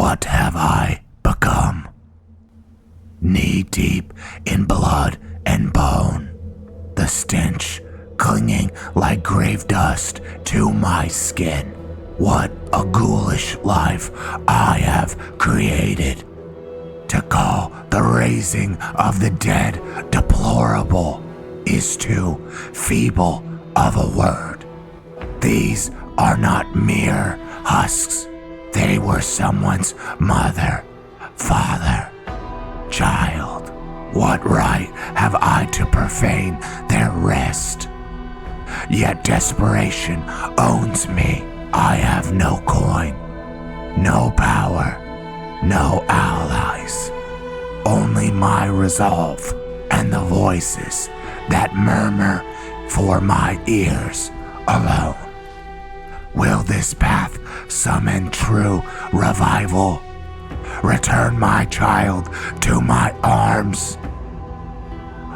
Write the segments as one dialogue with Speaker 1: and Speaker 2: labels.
Speaker 1: What have I become? Knee-deep in blood and bone, the stench clinging like grave dust to my skin. What a ghoulish life I have created. To call the raising of the dead deplorable is too feeble of a word. These are not mere husks. They were someone's mother, father, child. What right have I to profane their rest? Yet desperation owns me. I have no coin, no power, no allies. Only my resolve and the voices that murmur for my ears alone. Will this path summon true revival? Return my child to my arms?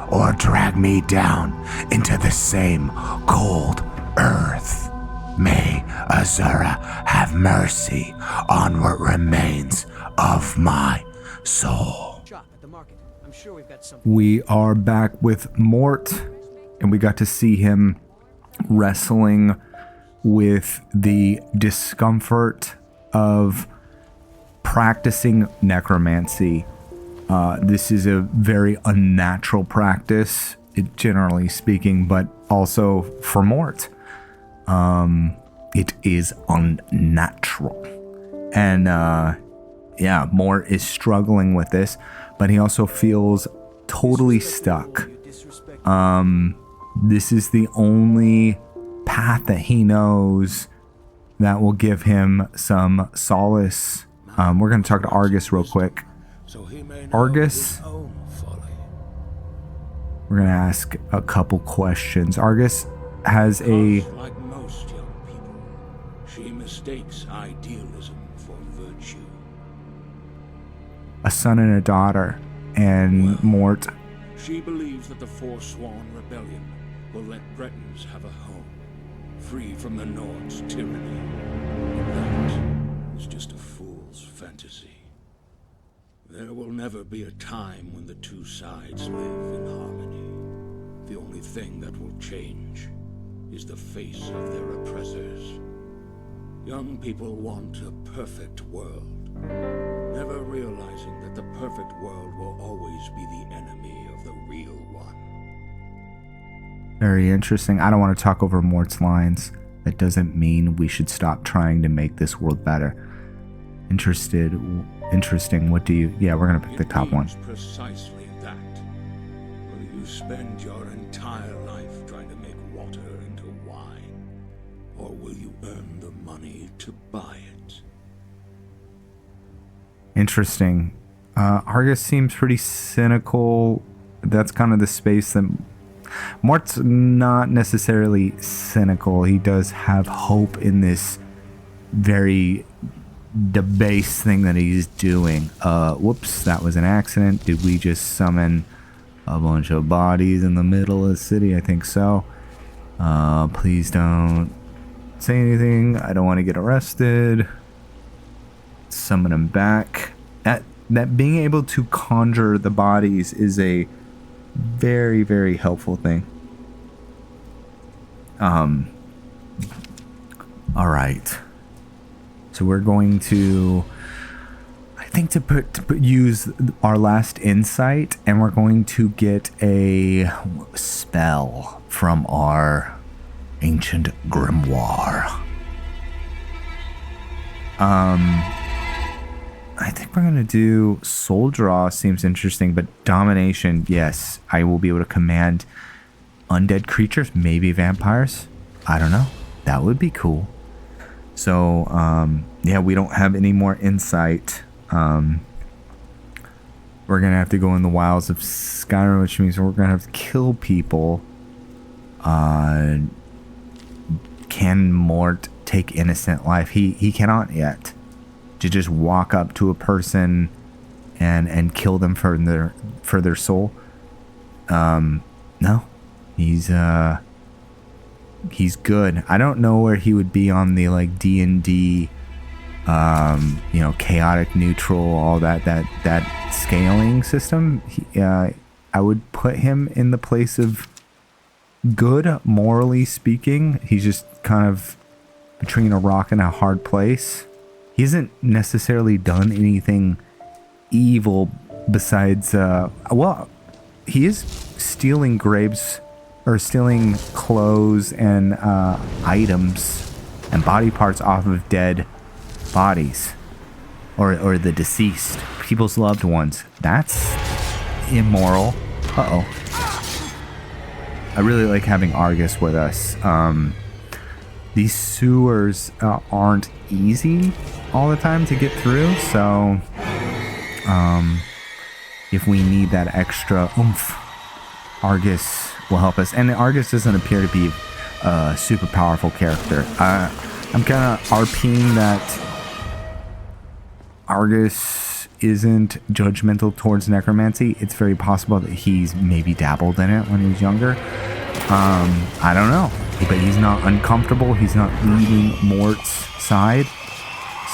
Speaker 1: Or drag me down into the same cold earth? May Azura have mercy on what remains of my soul.
Speaker 2: We are back with Mort, and we got to see him wrestling with the discomfort of practicing necromancy. This is a very unnatural practice, generally speaking, but also for Mort. It is unnatural. And Mort is struggling with this, but he also feels totally stuck. This is the only path that he knows that will give him some solace. We're going to talk to Argus real quick. Argus, we're going to ask a couple questions. Argus has
Speaker 3: like most young people, she mistakes idealism for virtue.
Speaker 2: A son and a daughter, and Mort.
Speaker 3: She believes that the Forsworn Rebellion will let Bretons have a home, free from the Nord's tyranny. But that is just a fool's fantasy. There will never be a time when the two sides live in harmony. The only thing that will change is the face of their oppressors. Young people want a perfect world, never realizing that the perfect world will always be the enemy of the real one.
Speaker 2: Very interesting. I don't want to talk over Mort's lines. That doesn't mean we should stop trying to make this world better. Interesting. What do you... Yeah, we're going to pick the top one.
Speaker 3: Precisely that. Will you spend your entire life trying to make water into wine? Or will you earn the money to buy it?
Speaker 2: Interesting. Argus seems pretty cynical. That's kind of the space that... Mort's not necessarily cynical. He does have hope in this very debased thing that he's doing. Whoops, that was an accident. Did we just summon a bunch of bodies in the middle of the city? I think so. Please don't say anything. I don't want to get arrested. Summon him back. That being able to conjure the bodies is a very, very helpful thing. All right. So we're going to, I think, to use our last insight, and we're going to get a spell from our ancient grimoire. I think we're going to do soul draw. Seems interesting, but domination, yes. I will be able to command undead creatures, maybe vampires. I don't know. That would be cool. So, yeah, we don't have any more insight. We're going to have to go in the wilds of Skyrim, which means we're going to have to kill people. Can Mort take innocent life? He cannot yet. To just walk up to a person and kill them for their soul. No. He's good. I don't know where he would be on the like D&D chaotic, neutral, all that scaling system. I would put him in the place of good, morally speaking. He's just kind of between a rock and a hard place. He hasn't necessarily done anything evil besides, he is stealing grapes or stealing clothes and items and body parts off of dead bodies or the deceased, people's loved ones. That's immoral. I really like having Argus with us. These sewers aren't easy all the time to get through, so if we need that extra oomph, Argus will help us. And Argus doesn't appear to be a super powerful character. I'm kind of RPing that Argus isn't judgmental towards necromancy. It's very possible that he's maybe dabbled in it when he was younger. I don't know, but he's not uncomfortable. He's not leaving Mort's side.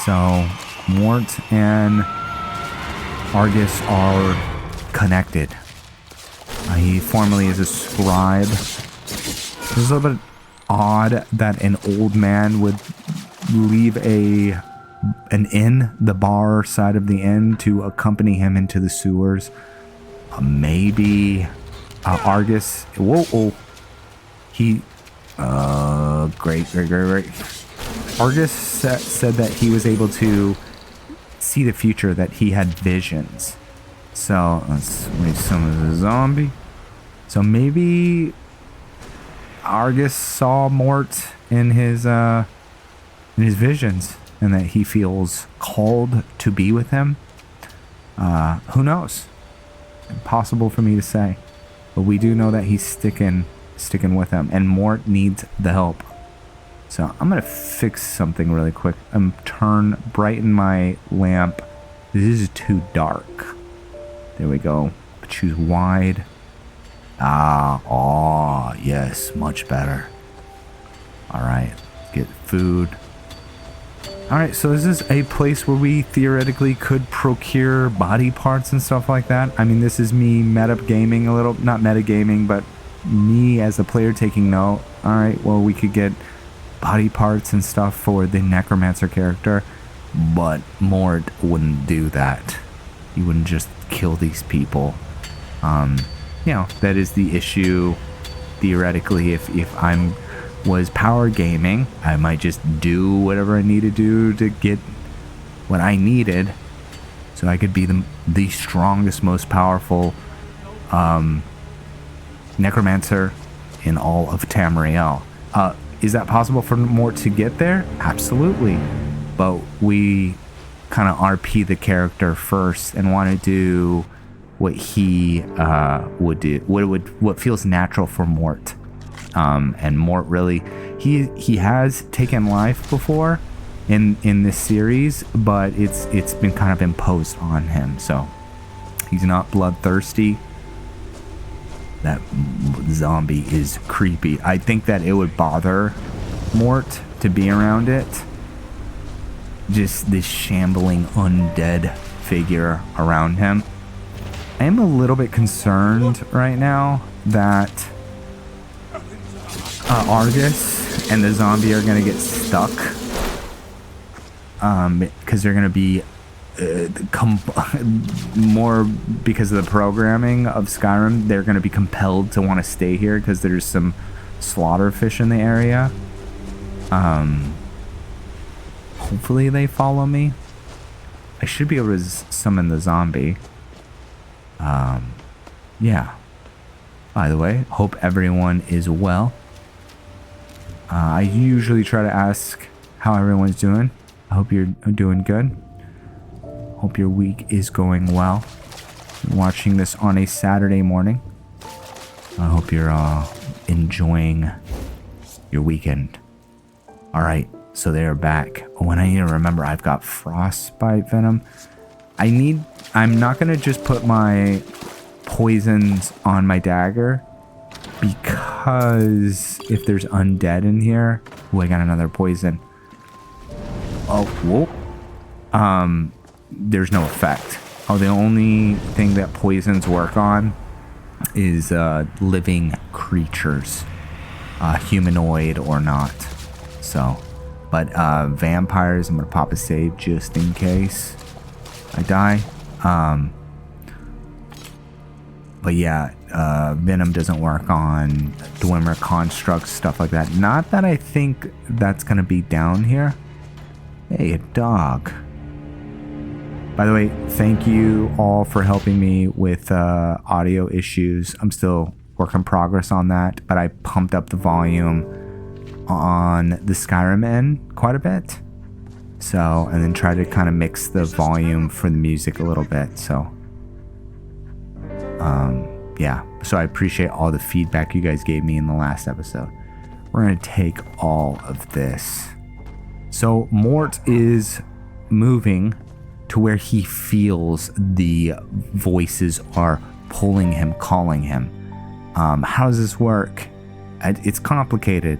Speaker 2: So Mort and Argus are connected. He formerly is a scribe. It's a little bit odd that an old man would leave an inn, the bar side of the inn, to accompany him into the sewers. Maybe Argus. Great. Argus said that he was able to see the future, that he had visions. So let's read some of the zombie. So maybe Argus saw Mort in his visions, and that he feels called to be with him. Who knows? Impossible for me to say, but we do know that he's sticking with him, and Mort needs the help. So I'm gonna fix something really quick. Brighten my lamp. This is too dark. There we go. Choose wide. Yes, much better. All right, get food. All right, so is this a place where we theoretically could procure body parts and stuff like that? I mean, this is me gaming a little, not metagaming, but me as a player taking note. All right, well, we could get body parts and stuff for the Necromancer character, but Mort wouldn't do that. He wouldn't just kill these people. That is the issue. Theoretically, if I'm was power gaming, I might just do whatever I need to do to get what I needed, so I could be the strongest, most powerful Necromancer in all of Tamriel. Is that possible for Mort to get there? Absolutely, but we kind of RP the character first and want to do what he would do, what feels natural for Mort. And Mort really, he has taken life before in this series, but it's been kind of imposed on him, so he's not bloodthirsty. That zombie is creepy. I think that it would bother Mort to be around it. Just this shambling undead figure around him. I am a little bit concerned right now that Argus and the zombie are going to get stuck. Because they're going to be more because of the programming of Skyrim. They're going to be compelled to want to stay here because there's some slaughter fish in the area. Hopefully they follow me. I should be able to summon the zombie. Yeah. By the way, hope everyone is well. I usually try to ask how everyone's doing. I hope you're doing good. Hope your week is going well. I'm watching this on a Saturday morning. I hope you're enjoying your weekend. Alright, so they're back. When I need to remember, I've got frostbite venom. I'm not going to just put my poisons on my dagger, because if there's undead in here... Oh, I got another poison. Oh, whoa. there's no effect. Oh, the only thing that poisons work on is living creatures, humanoid or not. So, but vampires, I'm gonna pop a save just in case I die. But yeah, venom doesn't work on Dwemer constructs, stuff like that. Not that I think that's gonna be down here. Hey, a dog. By the way, thank you all for helping me with audio issues. I'm still work in progress on that, but I pumped up the volume on the Skyrim end quite a bit. So, and then try to kind of mix the volume for the music a little bit. So, yeah. So I appreciate all the feedback you guys gave me in the last episode. We're going to take all of this. So Mort is moving to where he feels the voices are pulling him, calling him. How does this work? It's complicated.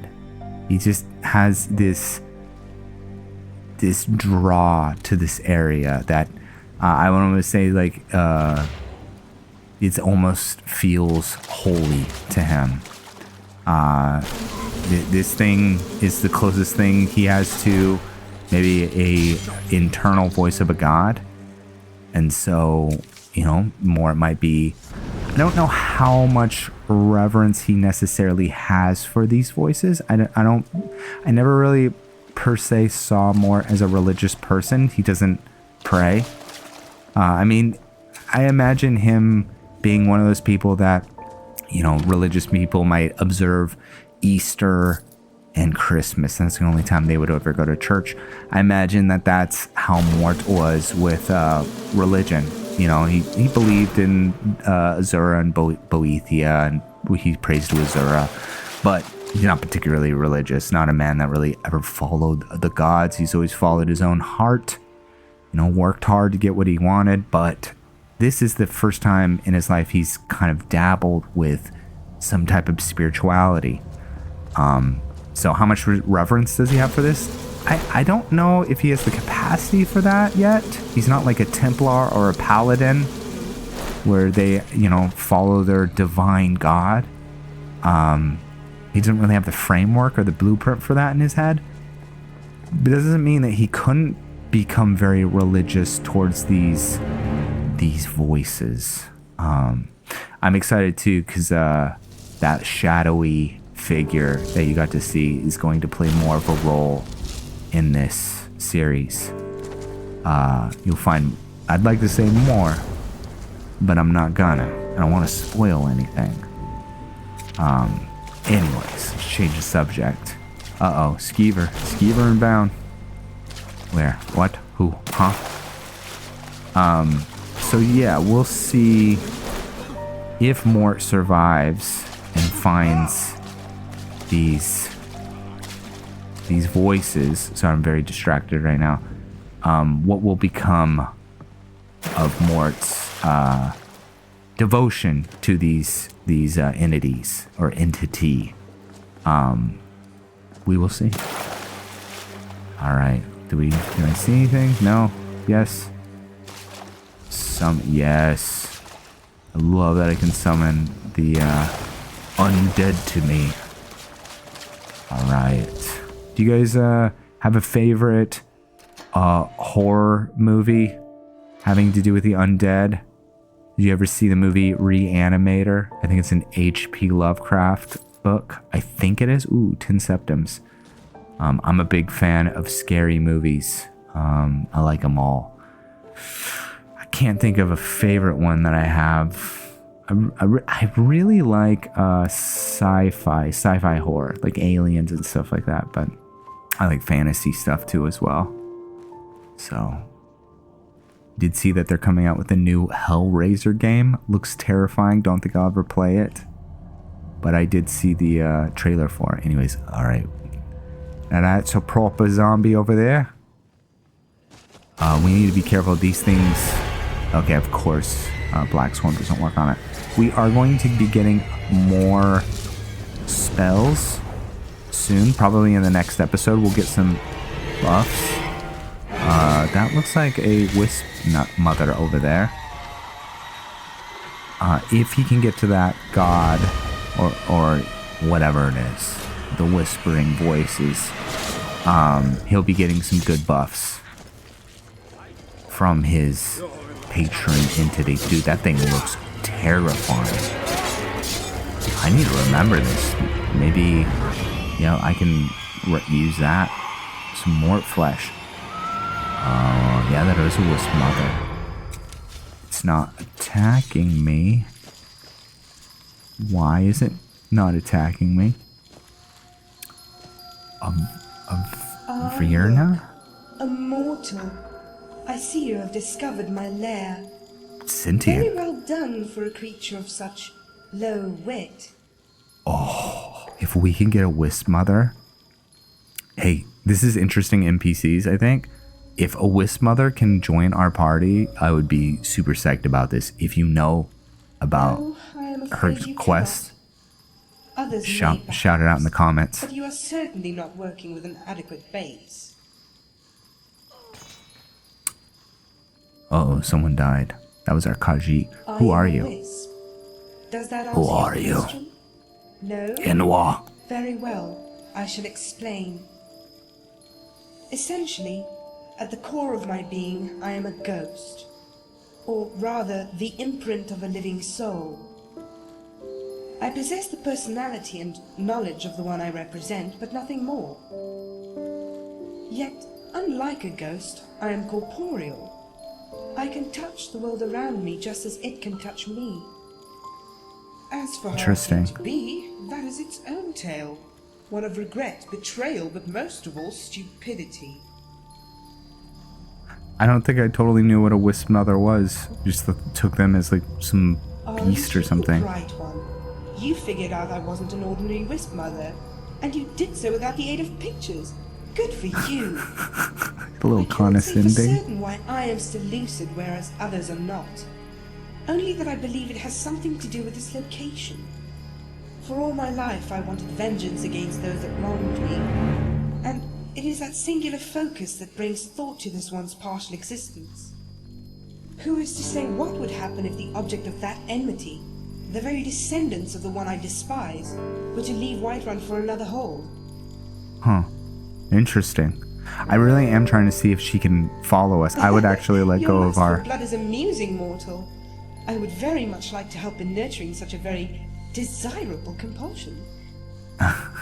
Speaker 2: He just has this draw to this area that I want to say like it almost feels holy to him. This thing is the closest thing he has to maybe a internal voice of a god. And so, you know, more it might be, I don't know how much reverence he necessarily has for these voices. I never really per se saw Mort as a religious person. He doesn't pray. I mean, I imagine him being one of those people that, you know, religious people might observe Easter and Christmas. That's the only time they would ever go to church. I imagine that that's how Mort was with religion. You know, he believed in Azura and Boethia, and he prays to Azura, but he's not particularly religious. Not a man that really ever followed the gods. He's always followed his own heart. You know, worked hard to get what he wanted, but this is the first time in his life he's kind of dabbled with some type of spirituality. So how much reverence does he have for this? I don't know if he has the capacity for that yet. He's not like a Templar or a Paladin where they, you know, follow their divine god. He doesn't really have the framework or the blueprint for that in his head. But it doesn't mean that he couldn't become very religious towards these voices. I'm excited too because that shadowy figure that you got to see is going to play more of a role in this series. You'll find, I'd like to say more, but I'm not gonna. I don't want to spoil anything. Anyways, let's change the subject. Uh-oh, Skeever and Bound. Where? What? Who? Huh? So yeah, we'll see if Mort survives and finds these voices. Sorry, I'm very distracted right now. What will become of Mort's devotion to these entities or entity? We will see. All right. Can I see anything? No. Yes. Yes. I love that I can summon the undead to me. All right. Do you guys have a favorite horror movie having to do with the undead? Did you ever see the movie Reanimator? I think it's an H.P. Lovecraft book. I think it is. Ooh, 10 Septums. I'm a big fan of scary movies. I like them all. I can't think of a favorite one that I have. I really like sci-fi horror, like aliens and stuff like that, but I like fantasy stuff too as well. So, did see that they're coming out with a new Hellraiser game. Looks terrifying. Don't think I'll ever play it, but I did see the trailer for it. Anyways, all right. Now that's a proper zombie over there. We need to be careful of these things. Okay, of course, Black Swarm doesn't work on it. We are going to be getting more spells soon. Probably in the next episode, we'll get some buffs. That looks like a wispmother over there. If he can get to that god, or whatever it is, the whispering voices, he'll be getting some good buffs from his patron entity. Dude, that thing looks terrifying. I need to remember this. Maybe, I can use that. Some Mort flesh. Oh, yeah, that is a wispmother. It's not attacking me. Why is it not attacking me? Virna?
Speaker 4: A mortal. I see you have discovered my lair.
Speaker 2: Sentient.
Speaker 4: Very well done for a creature of such low wit.
Speaker 2: Oh, if we can get a wispmother. Hey, this is interesting NPCs, I think. If a wispmother can join our party, I would be super psyched about this. If you know about her quest,
Speaker 4: Others
Speaker 2: shout
Speaker 4: may,
Speaker 2: it out in the comments.
Speaker 4: But you are certainly not working with an adequate base.
Speaker 2: Uh-oh, someone died. That was our Khajiit. Who are you?
Speaker 4: Wisp? Does that answer
Speaker 1: Who
Speaker 4: your
Speaker 1: are you?
Speaker 4: question? No?
Speaker 1: Inwa.
Speaker 4: Very well. I shall explain. Essentially, at the core of my being, I am a ghost. Or rather, the imprint of a living soul. I possess the personality and knowledge of the one I represent, but nothing more. Yet, unlike a ghost, I am corporeal. I can touch the world around me just as it can touch me. As for how I came to be, that is its own tale. One of regret, betrayal, but most of all, stupidity.
Speaker 2: I don't think I totally knew what a wispmother was. Just took them as like some beast or something.
Speaker 4: Right one. You figured out I wasn't an ordinary wispmother, and you did so without the aid of pictures. Good for you.
Speaker 2: A little condescending.
Speaker 4: I can't say for certain why I am still lucid, whereas others are not. Only that I believe it has something to do with this location. For all my life, I wanted vengeance against those that wronged me, and it is that singular focus that brings thought to this one's partial existence. Who is to say what would happen if the object of that enmity, the very descendants of the one I despise, were to leave Whiterun for another hold?
Speaker 2: Huh. Interesting. I really am trying to see if she can follow us. I would actually let go of our...
Speaker 4: Your blood is amusing, mortal. I would very much like to help in nurturing such a very desirable compulsion.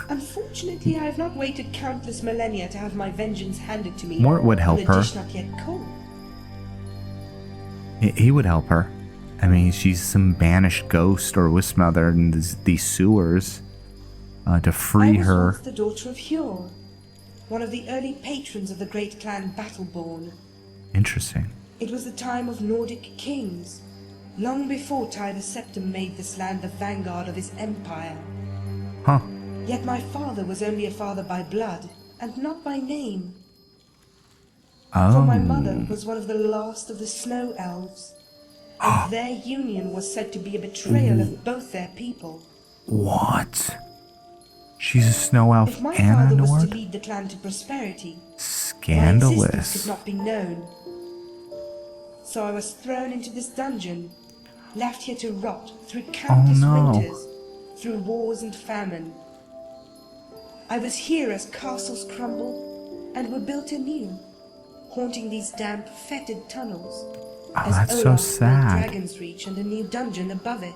Speaker 4: Unfortunately, I have not waited countless millennia to have my vengeance handed to me.
Speaker 2: Mort would help her.
Speaker 4: The dish not yet cold.
Speaker 2: He would help her. I mean, she's some banished ghost or wispmother in these sewers. To free her.
Speaker 4: I was once the daughter of Hjor, one of the early patrons of the great clan Battleborn.
Speaker 2: Interesting.
Speaker 4: It was the time of Nordic kings, long before Tyler Septim made this land the vanguard of his empire.
Speaker 2: Huh.
Speaker 4: Yet my father was only a father by blood, and not by name.
Speaker 2: Oh.
Speaker 4: For my mother was one of the last of the snow elves, and their union was said to be a betrayal of both their people.
Speaker 2: What? She's a snow elf
Speaker 4: if my
Speaker 2: and a
Speaker 4: father was
Speaker 2: Nord?
Speaker 4: to lead the clan to prosperity, my
Speaker 2: Scandalous.
Speaker 4: existence could not be known. So I was thrown into this dungeon, left here to rot through countless winters, through wars and famine. I was here as castles crumbled and were built anew, haunting these damp, fetid tunnels.
Speaker 2: Oh,
Speaker 4: as
Speaker 2: that's so
Speaker 4: Olaf
Speaker 2: sad.
Speaker 4: built Dragon's Reach and a new dungeon above it.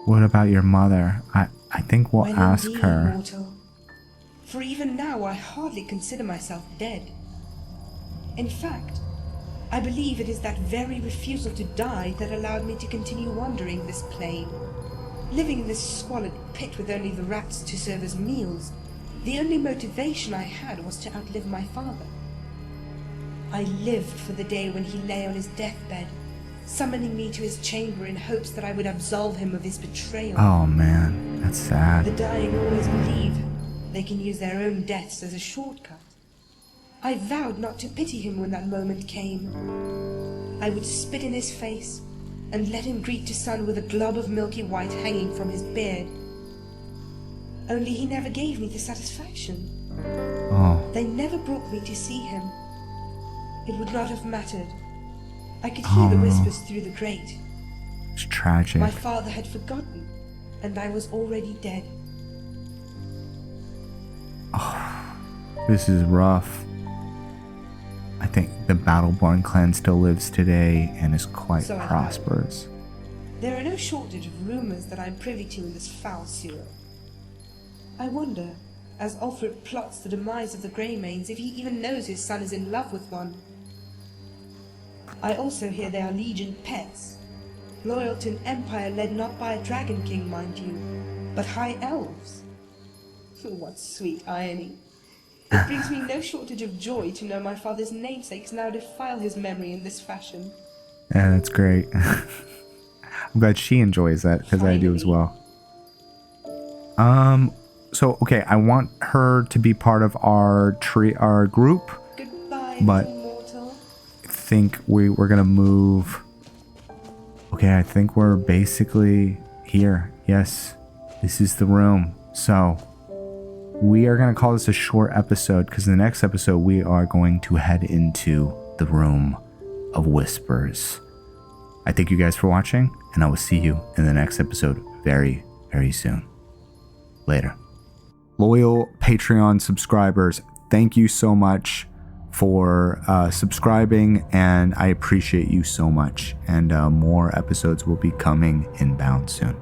Speaker 2: What about your mother? I think we'll
Speaker 4: Well,
Speaker 2: ask
Speaker 4: indeed,
Speaker 2: her.
Speaker 4: mortal. For even now I hardly consider myself dead. In fact, I believe it is that very refusal to die that allowed me to continue wandering this plane, living in this squalid pit with only the rats to serve as meals. The only motivation I had was to outlive my father. I lived for the day when he lay on his deathbed, summoning me to his chamber in hopes that I would absolve him of his betrayal.
Speaker 2: Oh man, that's sad.
Speaker 4: The dying always believe they can use their own deaths as a shortcut. I vowed not to pity him when that moment came. I would spit in his face and let him greet the sun with a glob of milky white hanging from his beard. Only he never gave me the satisfaction.
Speaker 2: Oh.
Speaker 4: They never brought me to see him. It would not have mattered. I could hear the whispers through the grate.
Speaker 2: It's tragic.
Speaker 4: My father had forgotten, and I was already dead.
Speaker 2: This is rough. I think the Battleborn clan still lives today and is quite
Speaker 4: So I heard.
Speaker 2: prosperous.
Speaker 4: There are no shortage of rumors that I'm privy to in this foul sewer. I wonder, as Ulfric plots the demise of the Greymanes, if he even knows his son is in love with one. I also hear they are Legion pets, loyal to an empire led not by a dragon king, mind you, but high elves. What sweet irony. It brings me no shortage of joy to know my father's namesakes now defile his memory in this fashion.
Speaker 2: Yeah, that's great. I'm glad she enjoys that, because I do as well. So, okay, I want her to be part of our group.
Speaker 4: Goodbye,
Speaker 2: But-
Speaker 4: little mortal.
Speaker 2: I think we're gonna move. Okay, I think we're basically here. Yes, this is the room. So we are gonna call this a short episode, because the next episode we are going to head into the room of whispers. I thank you guys for watching, and I will see you in the next episode very, very soon. Later. Loyal Patreon subscribers, thank you so much for subscribing, and I appreciate you so much. And more episodes will be coming inbound soon.